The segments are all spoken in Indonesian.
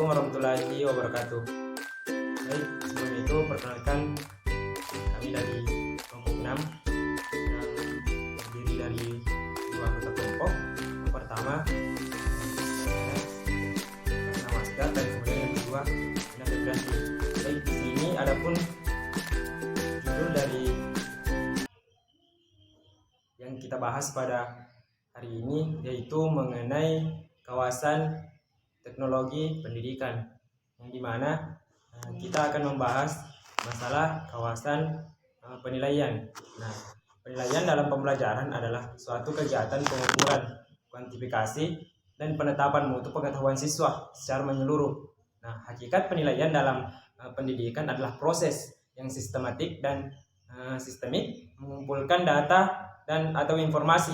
Assalamualaikum warahmatullahi wabarakatuh. Baik, sebelum itu perkenalkan kami dari kelompok 6 yang terdiri dari dua anggota kelompok. Yang pertama nama Asgar dan kemudian yang kedua Ina Febrianti. Baik, di sini adapun judul dari yang kita bahas pada hari ini yaitu mengenai kawasan teknologi pendidikan, yang dimana kita akan membahas masalah kawasan penilaian. Nah, penilaian dalam pembelajaran adalah suatu kegiatan pengukuran, kuantifikasi, dan penetapan mutu pengetahuan siswa secara menyeluruh. Nah, hakikat penilaian dalam pendidikan adalah proses yang sistematik dan sistemik, mengumpulkan data dan atau informasi,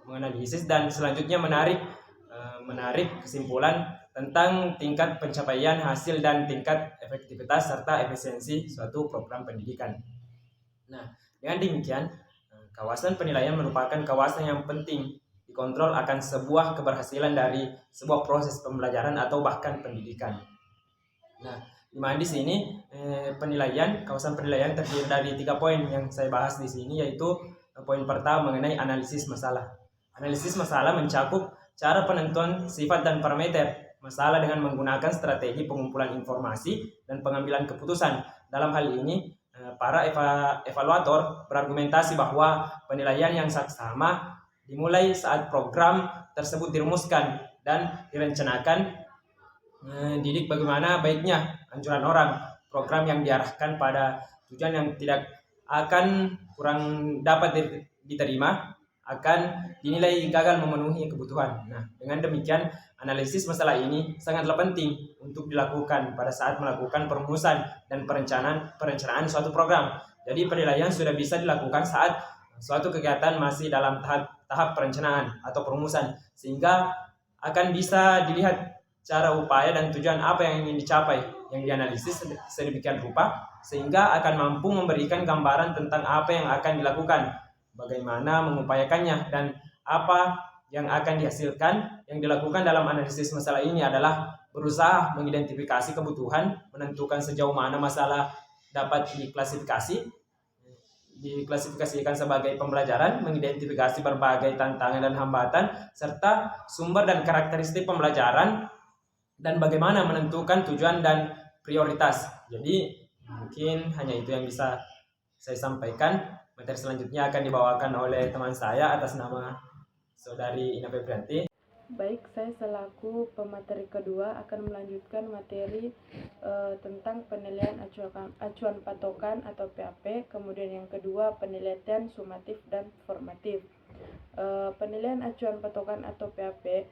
menganalisis dan selanjutnya menarik kesimpulan tentang tingkat pencapaian hasil dan tingkat efektivitas serta efisiensi suatu program pendidikan. Nah, dengan demikian, kawasan penilaian merupakan kawasan yang penting dikontrol akan sebuah keberhasilan dari sebuah proses pembelajaran atau bahkan pendidikan. Nah, di mana di sini kawasan penilaian terdiri dari 3 poin yang saya bahas di sini, yaitu poin pertama mengenai analisis masalah. Analisis masalah mencakup cara penentuan sifat dan parameter masalah dengan menggunakan strategi pengumpulan informasi dan pengambilan keputusan. Dalam hal ini, para evaluator berargumentasi bahwa penilaian yang saksama dimulai saat program tersebut dirumuskan dan direncanakan didik bagaimana baiknya anjuran orang. Program yang diarahkan pada tujuan yang tidak akan kurang dapat diterima akan dinilai gagal memenuhi kebutuhan. Nah, dengan demikian analisis masalah ini sangatlah penting untuk dilakukan pada saat melakukan perumusan dan perencanaan suatu program. Jadi penilaian sudah bisa dilakukan saat suatu kegiatan masih dalam tahap perencanaan atau perumusan, sehingga akan bisa dilihat cara, upaya, dan tujuan apa yang ingin dicapai yang dianalisis sedemikian rupa sehingga akan mampu memberikan gambaran tentang apa yang akan dilakukan, bagaimana mengupayakannya, dan apa yang akan dihasilkan. Yang dilakukan dalam analisis masalah ini adalah berusaha mengidentifikasi kebutuhan, menentukan sejauh mana masalah dapat diklasifikasikan sebagai pembelajaran, mengidentifikasi berbagai tantangan dan hambatan, serta sumber dan karakteristik pembelajaran, dan bagaimana menentukan tujuan dan prioritas. Jadi mungkin hanya itu yang bisa saya sampaikan. Materi selanjutnya akan dibawakan oleh teman saya atas nama Saudari Ina Febrianti. Baik, saya selaku pemateri kedua akan melanjutkan materi tentang penilaian acuan patokan atau PAP, kemudian yang kedua penelitian sumatif dan formatif. Penilaian acuan patokan atau PAP,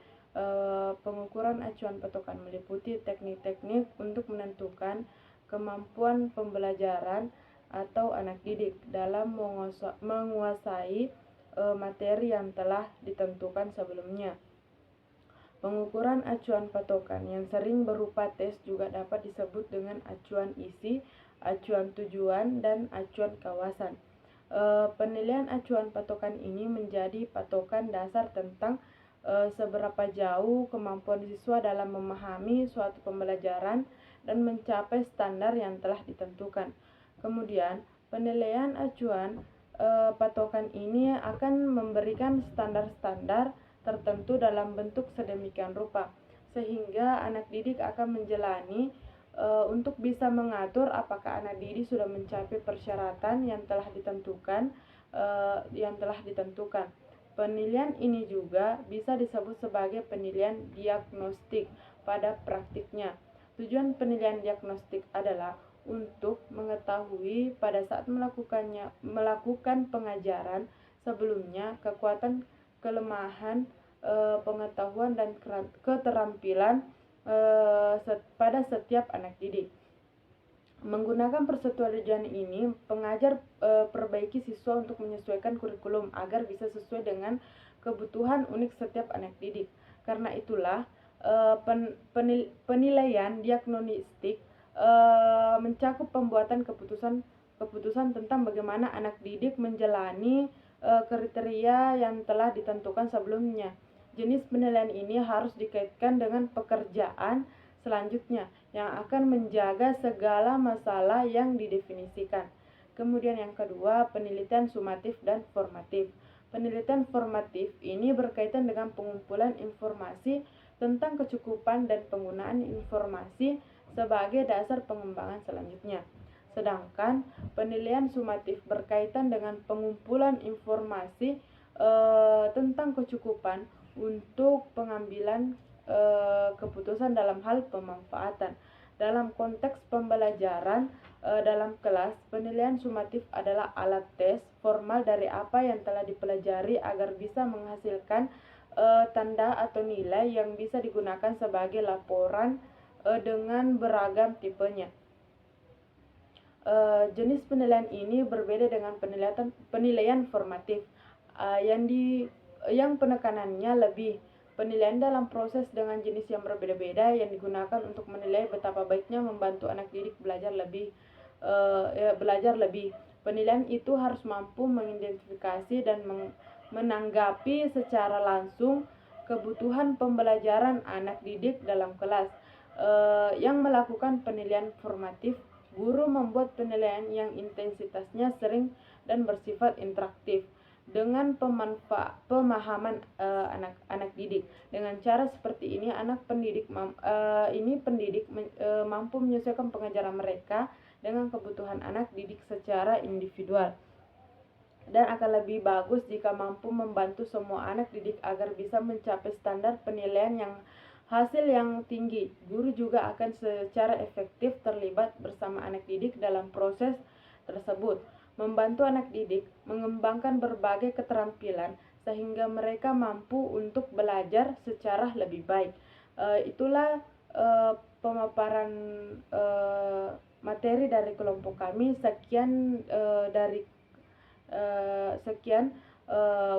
pengukuran acuan patokan meliputi teknik-teknik untuk menentukan kemampuan pembelajaran atau anak didik dalam menguasai materi yang telah ditentukan sebelumnya. Pengukuran acuan patokan yang sering berupa tes juga dapat disebut dengan acuan isi, acuan tujuan, dan acuan kawasan. Penilaian acuan patokan ini menjadi patokan dasar tentang seberapa jauh kemampuan siswa dalam memahami suatu pembelajaran dan mencapai standar yang telah ditentukan. Kemudian, penilaian acuan patokan ini akan memberikan standar-standar tertentu dalam bentuk sedemikian rupa, sehingga anak didik akan menjalani untuk bisa mengatur apakah anak didik sudah mencapai persyaratan yang telah ditentukan. Penilaian ini juga bisa disebut sebagai penilaian diagnostik pada praktiknya. Tujuan penilaian diagnostik adalah untuk mengetahui pada saat melakukan pengajaran sebelumnya kekuatan, kelemahan, pengetahuan, dan keterampilan pada setiap anak didik. Menggunakan persetujuan ini, pengajar perbaiki siswa untuk menyesuaikan kurikulum agar bisa sesuai dengan kebutuhan unik setiap anak didik. Karena itulah penilaian diagnostik mencakup pembuatan keputusan tentang bagaimana anak didik menjalani kriteria yang telah ditentukan sebelumnya. Jenis penilaian ini harus dikaitkan dengan pekerjaan selanjutnya yang akan menjaga segala masalah yang didefinisikan. Kemudian yang kedua, penelitian sumatif dan formatif. Penelitian formatif ini berkaitan dengan pengumpulan informasi tentang kecukupan dan penggunaan informasi sebagai dasar pengembangan selanjutnya. Sedangkan penilaian sumatif berkaitan dengan pengumpulan informasi tentang kecukupan untuk pengambilan keputusan dalam hal pemanfaatan. Dalam konteks pembelajaran dalam kelas, penilaian sumatif adalah alat tes formal dari apa yang telah dipelajari agar bisa menghasilkan tanda atau nilai yang bisa digunakan sebagai laporan dengan beragam tipenya. Jenis penilaian ini berbeda dengan penilaian formatif yang penekanannya lebih penilaian dalam proses dengan jenis yang berbeda-beda yang digunakan untuk menilai betapa baiknya membantu anak didik belajar lebih. Penilaian itu harus mampu mengidentifikasi dan menanggapi secara langsung kebutuhan pembelajaran anak didik dalam kelas. Yang melakukan penilaian formatif, guru membuat penilaian yang intensitasnya sering dan bersifat interaktif dengan pemahaman anak didik. Dengan cara seperti ini, pendidik mampu menyesuaikan pengajaran mereka dengan kebutuhan anak didik secara individual, dan akan lebih bagus jika mampu membantu semua anak didik agar bisa mencapai standar penilaian yang hasil yang tinggi. Guru juga akan secara efektif terlibat bersama anak didik dalam proses tersebut, membantu anak didik mengembangkan berbagai keterampilan sehingga mereka mampu untuk belajar secara lebih baik. Itulah pemaparan materi dari kelompok kami. Sekian,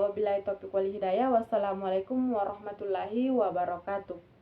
wabillahi taufiq wal hidayah. Wassalamualaikum warahmatullahi wabarakatuh.